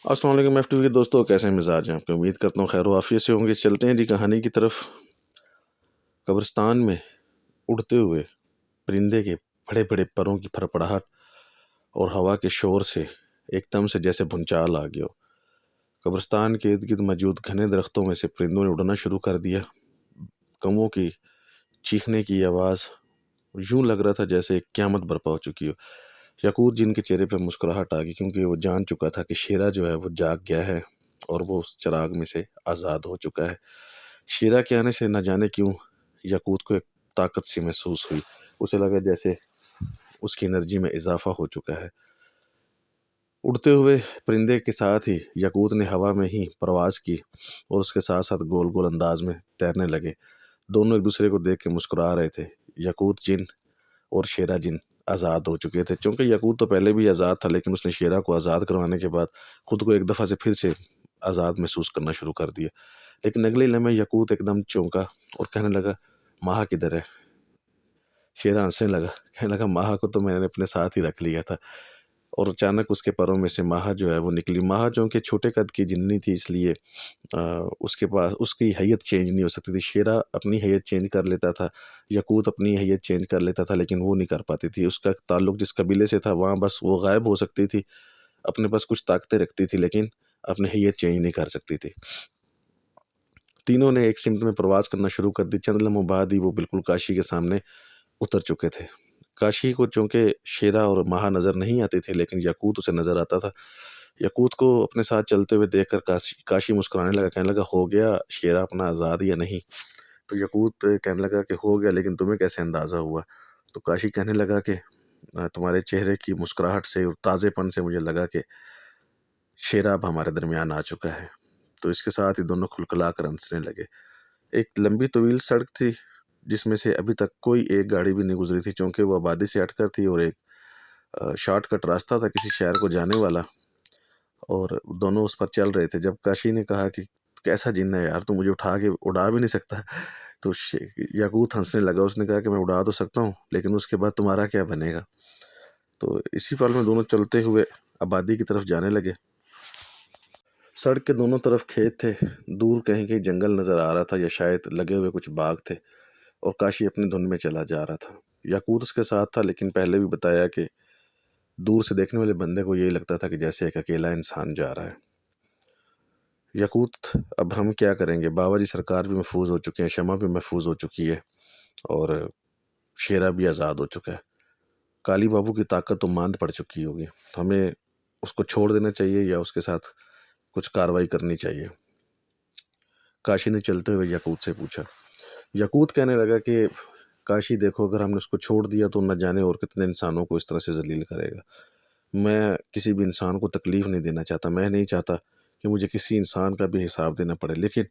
السلام علیکم F T V کے دوستوں، کیسے مزاج ہیں آپ کے؟ امید کرتا ہوں خیر و عافیت سے ہوں گے۔ چلتے ہیں جی کہانی کی طرف۔ قبرستان میں اڑتے ہوئے پرندے کے بڑے بڑے پروں کی پھڑپڑاہٹ اور ہوا کے شور سے ایک دم سے جیسے بھونچال آ گیا ہو۔ قبرستان کے ارد گرد موجود گھنے درختوں میں سے پرندوں نے اڑنا شروع کر دیا۔ کموں کی چیخنے کی آواز یوں لگ رہا تھا جیسے ایک قیامت برپا ہو چکی ہو۔ یقوت جن کے چہرے پہ مسکراہٹ آ گئی، کیونکہ وہ جان چکا تھا کہ شیرا جو ہے وہ جاگ گیا ہے اور وہ اس چراغ میں سے آزاد ہو چکا ہے۔ شیرا کے آنے سے نہ جانے کیوں یقوت کو ایک طاقت سی محسوس ہوئی۔ اسے لگا جیسے اس کی انرجی میں اضافہ ہو چکا ہے۔ اڑتے ہوئے پرندے کے ساتھ ہی یقوت نے ہوا میں ہی پرواز کی اور اس کے ساتھ ساتھ گول گول انداز میں تیرنے لگے۔ دونوں ایک دوسرے کو دیکھ کے مسکرا رہے تھے۔ یقوت جن اور شیرا جن آزاد ہو چکے تھے، چونکہ یقوت تو پہلے بھی آزاد تھا، لیکن اس نے شیرا کو آزاد کروانے کے بعد خود کو ایک دفعہ سے پھر سے آزاد محسوس کرنا شروع کر دیا۔ لیکن اگلے لمحے یقوت ایک دم چونکا اور کہنے لگا، ماہا کدھر ہے؟ شیرا ہنسنے لگا، کہنے لگا، ماہا کو تو میں نے اپنے ساتھ ہی رکھ لیا تھا۔ اور اچانک اس کے پروں میں سے ماہا جو ہے وہ نکلی۔ ماہا چونکہ چھوٹے قد کی جننی تھی، اس لیے اس کے پاس اس کی حیت چینج نہیں ہو سکتی تھی۔ شیرا اپنی حیت چینج کر لیتا تھا، یقوت اپنی حیت چینج کر لیتا تھا، لیکن وہ نہیں کر پاتی تھی۔ اس کا تعلق جس قبیلے سے تھا وہاں بس وہ غائب ہو سکتی تھی، اپنے پاس کچھ طاقتیں رکھتی تھی، لیکن اپنی حیت چینج نہیں کر سکتی تھی۔ تینوں نے ایک سمت میں پرواز کرنا شروع کر دی۔ چند لمحوں بعد ہی وہ بالکل کاشی کے سامنے اتر چکے تھے۔ کاشی کو چونکہ شیرا اور ماہا نظر نہیں آتے تھے، لیکن یقوت اسے نظر آتا تھا۔ یقوت کو اپنے ساتھ چلتے ہوئے دیکھ کر کاشی مسکرانے لگا، کہنے لگا، ہو گیا شیرا اپنا آزاد یا نہیں؟ تو یقوت کہنے لگا کہ ہو گیا، لیکن تمہیں کیسے اندازہ ہوا؟ تو کاشی کہنے لگا کہ تمہارے چہرے کی مسکراہٹ سے اور تازے پن سے مجھے لگا کہ شیرا اب ہمارے درمیان آ چکا ہے۔ تو اس کے ساتھ ہی دونوں کھلکھلا کر ہنسنے لگے۔ ایک لمبی طویل سڑک تھی جس میں سے ابھی تک کوئی ایک گاڑی بھی نہیں گزری تھی، چونکہ وہ آبادی سے ہٹ کر تھی اور ایک شارٹ کٹ راستہ تھا کسی شہر کو جانے والا، اور دونوں اس پر چل رہے تھے۔ جب کاشی نے کہا کہ کیسا جن ہے یار، تو مجھے اٹھا کے اڑا بھی نہیں سکتا، تو یقوت ہنسنے لگا۔ اس نے کہا کہ میں اڑا تو سکتا ہوں، لیکن اس کے بعد تمہارا کیا بنے گا؟ تو اسی پل میں دونوں چلتے ہوئے آبادی کی طرف جانے لگے۔ سڑک کے دونوں طرف کھیت تھے، دور کہیں کہیں جنگل نظر آ رہا تھا یا شاید لگے ہوئے کچھ باغ تھے، اور کاشی اپنی دھن میں چلا جا رہا تھا۔ یقوت اس کے ساتھ تھا، لیکن پہلے بھی بتایا کہ دور سے دیکھنے والے بندے کو یہی لگتا تھا کہ جیسے ایک اکیلا انسان جا رہا ہے۔ یقوت، اب ہم کیا کریں گے؟ بابا جی سرکار بھی محفوظ ہو چکے ہیں، شمع بھی محفوظ ہو چکی ہے، اور شیرا بھی آزاد ہو چکا ہے۔ کالی بابو کی طاقت تو ماند پڑ چکی ہوگی، ہمیں اس کو چھوڑ دینا چاہیے یا اس کے ساتھ کچھ کارروائی کرنی چاہیے؟ کاشی نے چلتے ہوئے یقوت سے پوچھا۔ یقوت کہنے لگا کہ کاشی دیکھو، اگر ہم نے اس کو چھوڑ دیا تو نہ جانے اور کتنے انسانوں کو اس طرح سے ذلیل کرے گا۔ میں کسی بھی انسان کو تکلیف نہیں دینا چاہتا، میں نہیں چاہتا کہ مجھے کسی انسان کا بھی حساب دینا پڑے، لیکن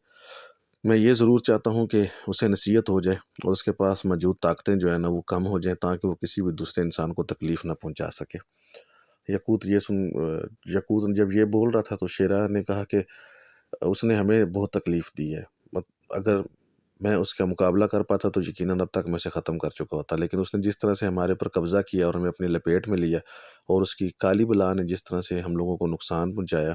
میں یہ ضرور چاہتا ہوں کہ اسے نصیحت ہو جائے اور اس کے پاس موجود طاقتیں جو ہیں نا وہ کم ہو جائیں، تاکہ وہ کسی بھی دوسرے انسان کو تکلیف نہ پہنچا سکے۔ یقوت جب یہ بول رہا تھا تو شیرا نے کہا کہ اس نے ہمیں بہت تکلیف دی ہے، اگر میں اس کا مقابلہ کر پاتا تو یقیناً اب تک میں اسے ختم کر چکا ہوتا، لیکن اس نے جس طرح سے ہمارے پر قبضہ کیا اور ہمیں اپنی لپیٹ میں لیا، اور اس کی کالی بلا نے جس طرح سے ہم لوگوں کو نقصان پہنچایا،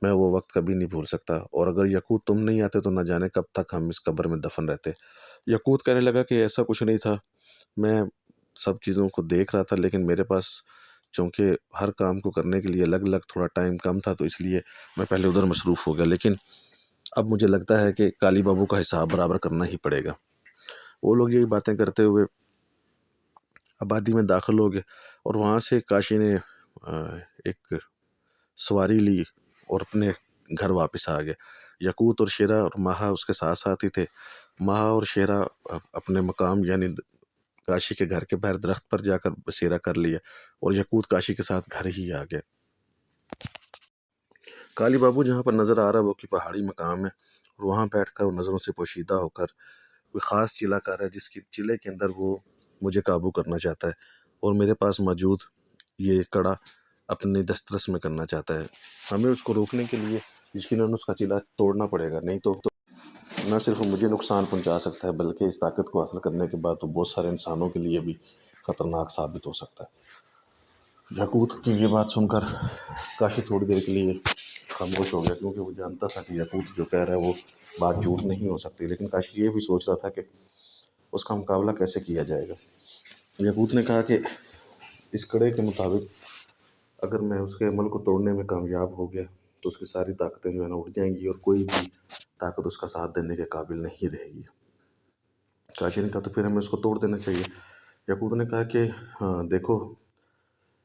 میں وہ وقت کبھی نہیں بھول سکتا۔ اور اگر یقوت تم نہیں آتے تو نہ جانے کب تک ہم اس قبر میں دفن رہتے۔ یقوت کہنے لگا کہ ایسا کچھ نہیں تھا، میں سب چیزوں کو دیکھ رہا تھا، لیکن میرے پاس چونکہ ہر کام کو کرنے کے لیے الگ الگ تھوڑا ٹائم کم تھا، تو اس لیے میں پہلے ادھر مصروف ہو گیا، لیکن اب مجھے لگتا ہے کہ کالی بابو کا حساب برابر کرنا ہی پڑے گا۔ وہ لوگ یہی باتیں کرتے ہوئے آبادی میں داخل ہو گئے، اور وہاں سے کاشی نے ایک سواری لی اور اپنے گھر واپس آ گئے۔ یقوت اور شیرا اور ماہا اس کے ساتھ ساتھ ہی تھے۔ ماہا اور شیرا اپنے مقام یعنی کاشی کے گھر کے باہر درخت پر جا کر بسیرا کر لیا، اور یقوت کاشی کے ساتھ گھر ہی آ گئے۔ کالی بابو جہاں پر نظر آ رہا ہے وہ کہ پہاڑی مقام ہے، اور وہاں بیٹھ کر نظروں سے پوشیدہ ہو کر کوئی خاص چیلا کر رہا ہے، جس کی چیلے کے اندر وہ مجھے قابو کرنا چاہتا ہے، اور میرے پاس موجود یہ کڑا اپنے دسترس میں کرنا چاہتا ہے۔ ہمیں اس کو روکنے کے لیے یقیناً اس کا چیلا توڑنا پڑے گا، نہیں تو نہ صرف مجھے نقصان پہنچا سکتا ہے، بلکہ اس طاقت کو حاصل کرنے کے بعد تو بہت سارے انسانوں کے لیے بھی خطرناک ثابت ہو سکتا ہے۔ یقوت کی یہ بات سن کر کاشی تھوڑی دیر کے لیے خاموش ہو گیا، کیونکہ وہ جانتا تھا کہ یاقوت جو کہہ رہا ہے وہ بات جھوٹ نہیں ہو سکتی، لیکن کاشی یہ بھی سوچ رہا تھا کہ اس کا مقابلہ کیسے کیا جائے گا۔ یاقوت نے کہا کہ اس کڑے کے مطابق اگر میں اس کے عمل کو توڑنے میں کامیاب ہو گیا تو اس کی ساری طاقتیں جو ہے نا اٹھ جائیں گی، اور کوئی بھی طاقت اس کا ساتھ دینے کے قابل نہیں رہے گی۔ کاشی نے کہا تو پھر ہمیں اس کو توڑ دینا چاہیے۔ یاقوت نے کہا کہ ہاں دیکھو،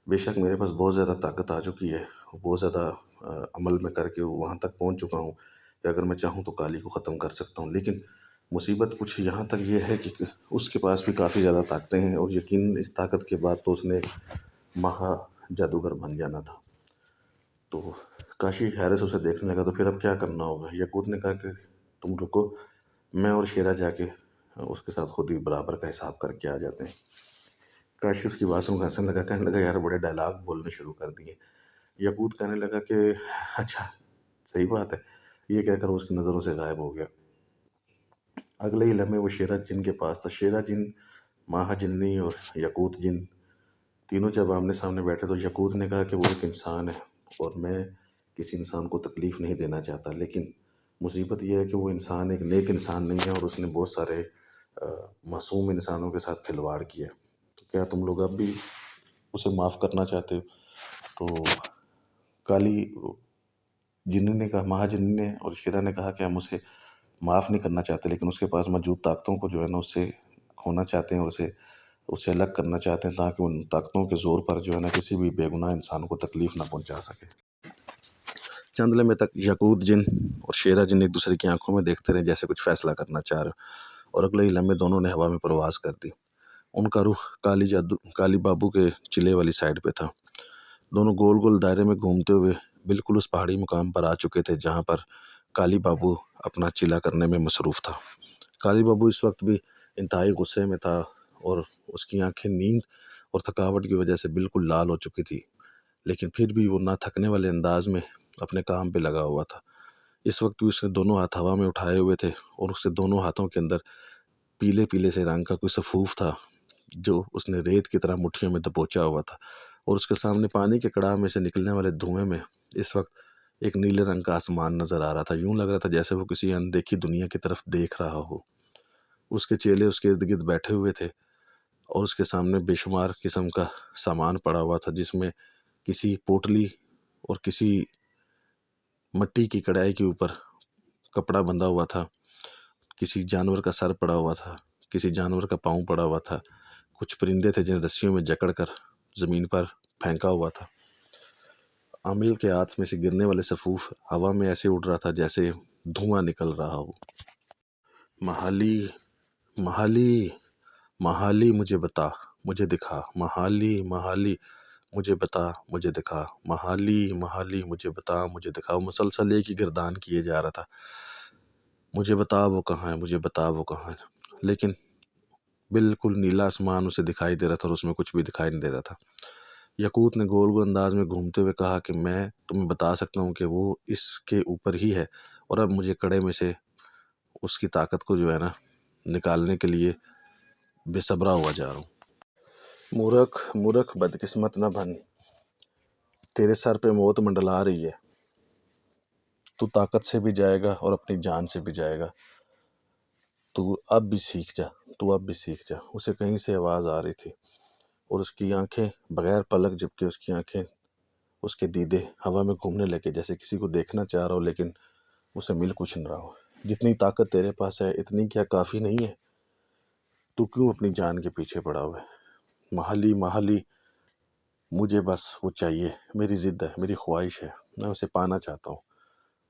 بے شک میرے پاس بہت زیادہ طاقت آ چکی ہے، بہت زیادہ عمل میں کر کے وہاں تک پہنچ چکا ہوں کہ اگر میں چاہوں تو کالی کو ختم کر سکتا ہوں، لیکن مصیبت کچھ یہاں تک یہ ہے کہ اس کے پاس بھی کافی زیادہ طاقتیں ہیں، اور یقیناً اس طاقت کے بعد تو اس نے مہا جادوگر بن جانا تھا۔ تو کاشی حیرت سے اسے دیکھنے لگا، تو پھر اب کیا کرنا ہوگا؟ یاقوت نے کہا کہ تم رکو، میں اور شیرا جا کے اس کے ساتھ خود ہی برابر کا حساب کر کے آ جاتے ہیں۔ کاشی اس کی بات سن کر ہنسنے لگا، کہنے لگا یار بڑے ڈائلاگ بولنے شروع کر دیے۔ یاقوت کہنے لگا کہ اچھا صحیح بات ہے، یہ کہہ کر وہ اس کی نظروں سے غائب ہو گیا۔ اگلے ہی لمحے وہ شیرا جن کے پاس تھا۔ شیرا جن، ماہا جنی اور یاقوت جن تینوں جب آمنے سامنے بیٹھے تو یاقوت نے کہا کہ وہ ایک انسان ہے اور میں کسی انسان کو تکلیف نہیں دینا چاہتا، لیکن مصیبت یہ ہے کہ وہ انسان ایک نیک انسان نہیں ہے، اور اس نے بہت سارے معصوم انسانوں کے ساتھ کھلواڑ کیا۔ تو کیا تم لوگ اب بھی اسے معاف کرنا چاہتے ہو؟ تو کالی جنی نے کہا، مہا جنی نے اور شیرا نے کہا کہ ہم اسے معاف نہیں کرنا چاہتے، لیکن اس کے پاس موجود طاقتوں کو جو ہے نا اس سے کھونا چاہتے ہیں، اور اسے الگ کرنا چاہتے ہیں، تاکہ ان طاقتوں کے زور پر جو ہے نا کسی بھی بے گناہ انسان کو تکلیف نہ پہنچا سکے۔ چند لمحے تک یاقوت جن اور شیرا جن ایک دوسرے کی آنکھوں میں دیکھتے رہے، جیسے کچھ فیصلہ کرنا چاہ رہے، اور اگلے ہی لمحے دونوں نے ہوا میں پرواز کر دی۔ ان کا رخ کالی بابو کے چلے والی سائڈ پہ تھا۔ دونوں گول گول دائرے میں گھومتے ہوئے بالکل اس پہاڑی مقام پر آ چکے تھے جہاں پر کالی بابو اپنا چلا کرنے میں مصروف تھا۔ کالی بابو اس وقت بھی انتہائی غصے میں تھا، اور اس کی آنکھیں نیند اور تھکاوٹ کی وجہ سے بالکل لال ہو چکی تھی، لیکن پھر بھی وہ نہ تھکنے والے انداز میں اپنے کام پہ لگا ہوا تھا۔ اس وقت بھی اس نے دونوں ہاتھ ہوا میں اٹھائے ہوئے تھے، اور اس کے دونوں ہاتھوں کے اندر پیلے پیلے سے رنگ کا کوئی سفوف تھا جو اس نے ریت کی طرح مٹھیوں میں دبوچا ہوا تھا، اور اس کے سامنے پانی کے کڑاہ میں سے نکلنے والے دھوئیں میں اس وقت ایک نیلے رنگ کا آسمان نظر آ رہا تھا۔ یوں لگ رہا تھا جیسے وہ کسی اندیکھی دنیا کی طرف دیکھ رہا ہو۔ اس کے چیلے اس کے ارد گرد بیٹھے ہوئے تھے، اور اس کے سامنے بے شمار قسم کا سامان پڑا ہوا تھا، جس میں کسی پوٹلی اور کسی مٹی کی کڑائی کے اوپر کپڑا بندھا ہوا تھا، کسی جانور کا سر پڑا ہوا تھا، کسی جانور کا پاؤں پڑا ہوا تھا، کچھ پرندے تھے جنہیں رسیوں میں جکڑ کر زمین پر پھینکا ہوا تھا۔ عامل کے ہاتھ میں سے گرنے والے سفوف ہوا میں ایسے اڑ رہا تھا جیسے دھواں نکل رہا ہو۔ مہالی، مہالی، مہالی مجھے بتا، مجھے دکھا، مہالی، مہالی مجھے بتا، مجھے دکھا، مہالی، مہالی مجھے بتا، مجھے دکھا۔ وہ مسلسل ایک ہی گردان کیے جا رہا تھا، مجھے بتا وہ کہاں ہے، مجھے بتا وہ کہاں ہے، لیکن بالکل نیلا آسمان اسے دکھائی دے رہا تھا، اور اس میں کچھ بھی دکھائی نہیں دے رہا تھا۔ یاقوت نے گول گول انداز میں گھومتے ہوئے کہا کہ میں تمہیں بتا سکتا ہوں کہ وہ اس کے اوپر ہی ہے، اور اب مجھے کڑے میں سے اس کی طاقت کو جو ہے نا نکالنے کے لیے بے صبرا ہوا جا رہا ہوں۔ مورخ، مورخ بدقسمت نہ بن، تیرے سر پہ موت منڈلا رہی ہے، تو طاقت سے بھی جائے گا اور اپنی جان سے بھی جائے گا، تو اب بھی سیکھ جا، تو اب بھی سیکھ جا۔ اسے کہیں سے آواز آ رہی تھی، اور اس کی آنکھیں بغیر پلک جھپکے اس کی آنکھیں، اس کے دیدے ہوا میں گھومنے لگے جیسے کسی کو دیکھنا چاہ رہا ہو لیکن اسے مل کچھ نہ رہا ہو۔ جتنی طاقت تیرے پاس ہے اتنی کیا کافی نہیں ہے؟ تو کیوں اپنی جان کے پیچھے پڑا ہوا ہے؟ مہالی، مہالی مجھے بس وہ چاہیے، میری ضد ہے، میری خواہش ہے، میں اسے پانا چاہتا ہوں۔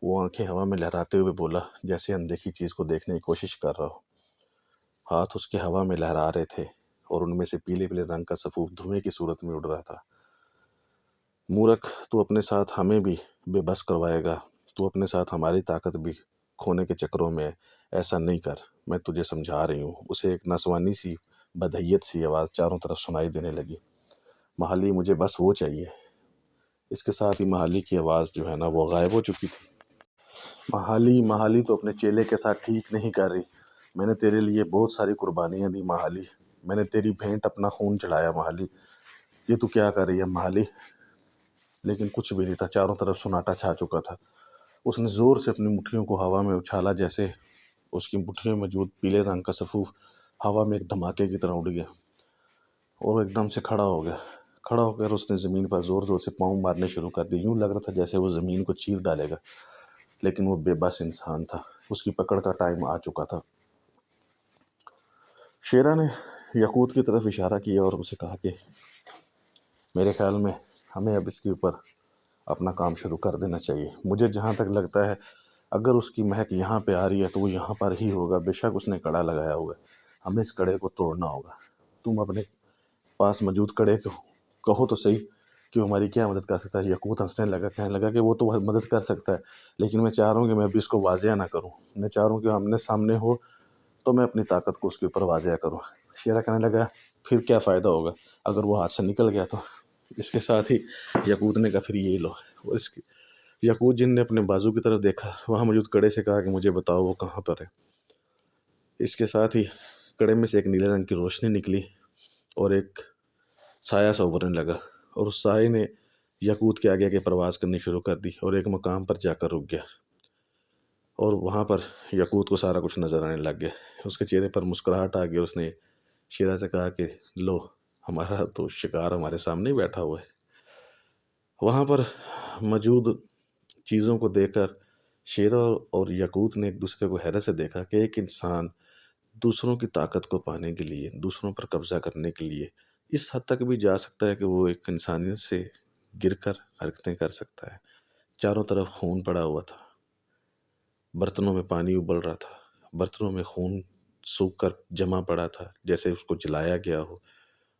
وہ آنکھیں ہوا میں لہراتے ہوئے بولا جیسے اندیکھی چیز کو دیکھنے کی کوشش کر رہا ہو۔ ہاتھ اس کے ہوا میں لہرا رہے تھے، اور ان میں سے پیلے پیلے رنگ کا سفوف دھوئیں کی صورت میں اڑ رہا تھا۔ مورخ، تو اپنے ساتھ ہمیں بھی بے بس کروائے گا، تو اپنے ساتھ ہماری طاقت بھی کھونے کے چکروں میں ایسا نہیں کر، میں تجھے سمجھا رہی ہوں۔ اسے ایک نسوانی سی بدحیت سی آواز چاروں طرف سنائی دینے لگی، مہالی مجھے بس وہ چاہیے۔ اس کے ساتھ ہی مہالی کی آواز جو ہے نا وہ غائب ہو چکی تھی۔ مہالی، مہالی تو اپنے چیلے کے ساتھ ٹھیک نہیں کر رہی، میں نے تیرے لیے بہت ساری قربانیاں دی مہالی، میں نے تیری بھینٹ اپنا خون چڑھایا مہالی، یہ تو کیا کر رہی ہے مہالی؟ لیکن کچھ بھی نہیں تھا، چاروں طرف سناٹا چھا چکا تھا۔ اس نے زور سے اپنی مٹھیوں کو ہوا میں اچھالا، جیسے اس کی مٹھیوں میں موجود پیلے رنگ کا سفوف ہوا میں ایک دھماکے کی طرح اڑ گیا اور ایک دم سے کھڑا ہو گیا۔ کھڑا ہو کر اس نے زمین پر زور زور سے پاؤں مارنے شروع کر دی، یوں لگ رہا تھا جیسے وہ زمین کو چیر ڈالے گا، لیکن وہ بے بس انسان تھا، اس کی پکڑ کا ٹائم آ چکا تھا۔ شیرا نے یاقوت کی طرف اشارہ کیا اور اسے کہا کہ میرے خیال میں ہمیں اب اس کے اوپر اپنا کام شروع کر دینا چاہیے۔ مجھے جہاں تک لگتا ہے اگر اس کی مہک یہاں پہ آ رہی ہے تو وہ یہاں پر ہی ہوگا، بے شک اس نے کڑا لگایا ہوا ہے، ہمیں اس کڑے کو توڑنا ہوگا۔ تم اپنے پاس موجود کڑے کو کہو تو صحیح کہ وہ ہماری کیا مدد کر سکتا ہے۔ یاقوت ہنسنے لگا، کہنے لگا کہ وہ تو مدد کر سکتا ہے، لیکن میں چاہ رہا ہوں کہ میں بھی اس کو واضح نہ کروں، میں چاہ رہا ہوں کہ آمنے سامنے ہو تو میں اپنی طاقت کو اس کے اوپر واضح کروں۔ شیرا کہنے لگا پھر کیا فائدہ ہوگا اگر وہ ہاتھ سے نکل گیا تو؟ اس کے ساتھ ہی یاقوت نے کہا پھر یہ لو۔ یاقوت جن نے اپنے بازو کی طرف دیکھا، وہاں موجود کڑے سے کہا کہ مجھے بتاؤ وہ کہاں پر ہے۔ اس کے ساتھ ہی کڑے میں سے ایک نیلے رنگ کی روشنی نکلی اور ایک سایہ سا ابھرنے لگا، اور اس سائے نے یاقوت کے آگے آگے پرواز کرنی شروع کر دی اور ایک مقام پر جا کر رک گیا، اور وہاں پر یاقوت کو سارا کچھ نظر آنے لگ گیا۔ اس کے چہرے پر مسکراہٹ آ گئی اور اس نے شیرا سے کہا کہ لو، ہمارا تو شکار ہمارے سامنے ہی بیٹھا ہوا ہے۔ وہاں پر موجود چیزوں کو دیکھ کر شیرا اور یاقوت نے ایک دوسرے کو حیرت سے دیکھا کہ ایک انسان دوسروں کی طاقت کو پانے کے لیے، دوسروں پر قبضہ کرنے کے لیے اس حد تک بھی جا سکتا ہے کہ وہ ایک انسانیت سے گر کر حرکتیں کر سکتا ہے۔ چاروں طرف خون پڑا ہوا تھا، برتنوں میں پانی ابل رہا تھا، برتنوں میں خون سوکھ کر جمع پڑا تھا جیسے اس کو جلایا گیا ہو۔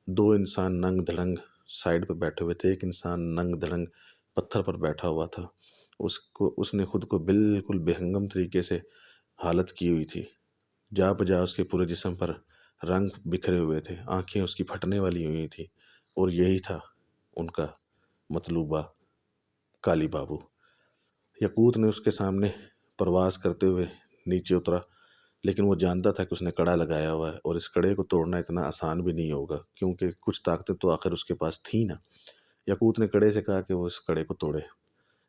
دو انسان ننگ دھڑنگ سائڈ پہ بیٹھے ہوئے تھے، ایک انسان ننگ دھڑنگ پتھر پر بیٹھا ہوا تھا۔ اس نے خود کو بالکل بے ہنگم طریقے سے حالت کی ہوئی تھی، جا بجا اس کے پورے جسم پر رنگ بکھرے ہوئے تھے، آنکھیں اس کی پھٹنے والی ہوئی تھی، اور یہی تھا ان کا مطلوبہ کالی بابو۔ یاقوت نے اس کے سامنے پرواز کرتے ہوئے نیچے اترا، لیکن وہ جانتا تھا کہ اس نے کڑا لگایا ہوا ہے اور اس کڑے کو توڑنا اتنا آسان بھی نہیں ہوگا، کیونکہ کچھ طاقتیں تو آخر اس کے پاس تھیں نا۔ یاقوت نے کڑے سے کہا کہ وہ اس کڑے کو توڑے،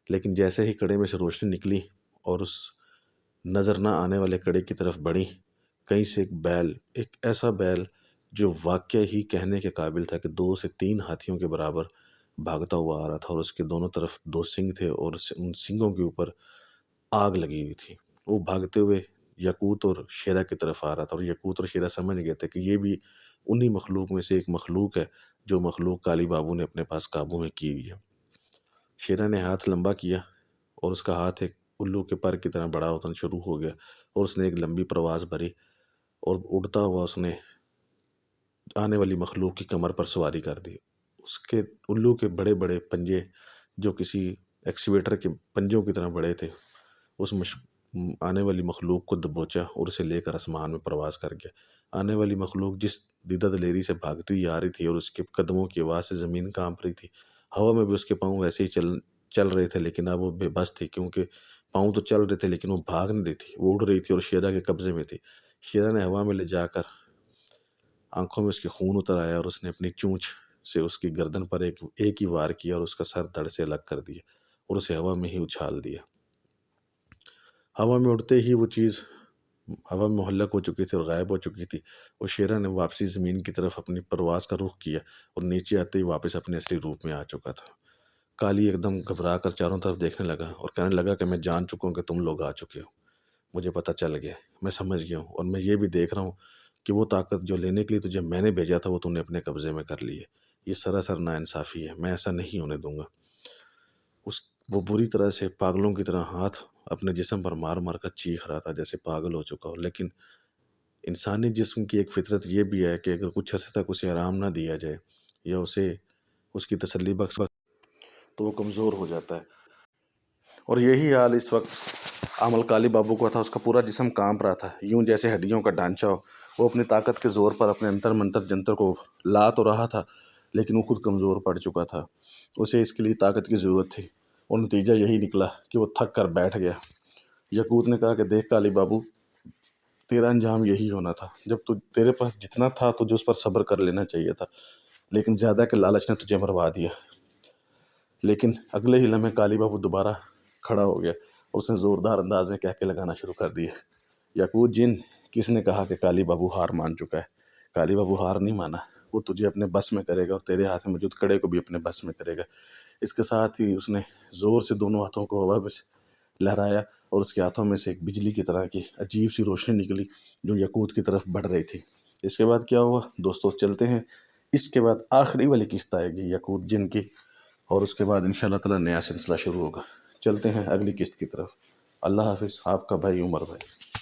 لیکن جیسے ہی کڑے میں سے روشنی نکلی اور اس نظر نہ آنے والے کڑے کی طرف بڑھی، کہیں سے ایک ایسا بیل جو واقعہ ہی کہنے کے قابل تھا کہ 2 سے 3 ہاتھیوں کے برابر بھاگتا ہوا آ رہا تھا، اور اس کے دونوں طرف 2 سنگ تھے اور ان سنگوں کے اوپر آگ لگی ہوئی تھی۔ وہ بھاگتے ہوئے یاقوت اور شیرا کی طرف آ رہا تھا، اور یاقوت اور شیرا سمجھ گئے تھے کہ یہ بھی انہی مخلوق میں سے ایک مخلوق ہے جو مخلوق کالی بابو نے اپنے پاس قابو میں کی ہوئی ہے۔ شیرا نے ہاتھ لمبا کیا اور اس کا ہاتھ ایک الو کے پر کی طرح بڑا ہونا شروع ہو گیا، اور اس نے ایک لمبی پرواز بھری اور اڑتا ہوا اس نے آنے والی مخلوق کی کمر پر سواری کر دی۔ اس کے الو کے بڑے بڑے پنجے جو کسی ایکسیویٹر کے پنجوں کی طرح بڑے تھے، اس آنے والی مخلوق کو دبوچا اور اسے لے کر آسمان میں پرواز کر گیا۔ آنے والی مخلوق جس دیدہ دلیری سے بھاگتی ہوئی آ رہی تھی اور اس کے قدموں کی آواز سے زمین کانپ رہی تھی، ہوا میں بھی اس کے پاؤں ویسے ہی چل رہے تھے، لیکن اب وہ بے بس تھی، کیونکہ پاؤں تو چل رہے تھے لیکن وہ بھاگ نہیں رہی تھی، وہ اڑ رہی تھی اور شیرا کے قبضے میں تھی۔ شیرا نے ہوا میں لے جا کر آنکھوں میں اس کے خون اتر آیا اور اس نے اپنی چونچ سے اس کی گردن پر ایک ہی وار کیا اور اس کا سر دھڑ سے الگ کر دیا اور اسے ہوا میں ہی اچھال دیا۔ ہوا میں اڑتے ہی وہ چیز ہوا میں معلق ہو چکی تھی اور غائب ہو چکی تھی، اور شیرا نے واپسی زمین کی طرف اپنی پرواز کا رخ کیا اور نیچے آتے ہی واپس اپنے اصلی روپ میں آ چکا تھا۔ کالی ایک دم گھبرا کر چاروں طرف دیکھنے لگا اور کہنے لگا کہ میں جان چکا ہوں کہ تم لوگ آ چکے ہو، مجھے پتہ چل گیا، میں سمجھ گیا ہوں، اور میں یہ بھی دیکھ رہا ہوں کہ وہ طاقت جو لینے کے لیے تجھے میں نے بھیجا تھا وہ تم نے اپنے قبضے میں کر لی ہے۔ یہ سراسر ناانصافی ہے، میں ایسا نہیں ہونے دوں گا۔ وہ بری طرح سے پاگلوں کی طرح ہاتھ اپنے جسم پر مار مار کر چیخ رہا تھا جیسے پاگل ہو چکا ہو، لیکن انسانی جسم کی ایک فطرت یہ بھی ہے کہ اگر کچھ عرصے تک اسے آرام نہ دیا جائے یا اسے اس کی تسلی بخش تو وہ کمزور ہو جاتا ہے، اور یہی حال اس وقت عامل کالی بابو کو تھا۔ اس کا پورا جسم کانپ رہا تھا، یوں جیسے ہڈیوں کا ڈھانچہ ہو۔ وہ اپنی طاقت کے زور پر اپنے انتر منتر جنتر کو لا تو رہا تھا، لیکن وہ خود کمزور پڑ چکا تھا، اسے اس کے لیے طاقت کی ضرورت تھی، اور نتیجہ یہی نکلا کہ وہ تھک کر بیٹھ گیا۔ یاقوت نے کہا کہ دیکھ کالی بابو، تیرا انجام یہی ہونا تھا، جب تیرے پاس جتنا تھا تجھے اس پر صبر کر لینا چاہیے تھا، لیکن زیادہ کے لالچ نے تجھے مروا دیا۔ لیکن اگلے ہی لمحے کالی بابو دوبارہ کھڑا ہو گیا اور اس نے زوردار انداز میں کہہ کے لگانا شروع کر دیا، یاقوت جن، کس نے کہا کہ کالی بابو ہار مان چکا ہے؟ کالی بابو ہار نہیں مانا، وہ تجھے اپنے بس میں کرے گا اور تیرے ہاتھ میں موجود کڑے کو بھی اپنے بس میں کرے گا۔ اس کے ساتھ ہی اس نے زور سے دونوں ہاتھوں کو ہوا میں لہرایا اور اس کے ہاتھوں میں سے ایک بجلی کی طرح کی عجیب سی روشنی نکلی جو یاقوت کی طرف بڑھ رہی تھی۔ اس کے بعد کیا ہوا دوستو، چلتے ہیں، اس کے بعد آخری والی قسط آئے گی یاقوت جن کی، اور اس کے بعد انشاءاللہ تعالی نیا سلسلہ شروع ہوگا۔ چلتے ہیں اگلی قسط کی طرف۔ اللہ حافظ، آپ کا بھائی عمر بھائی۔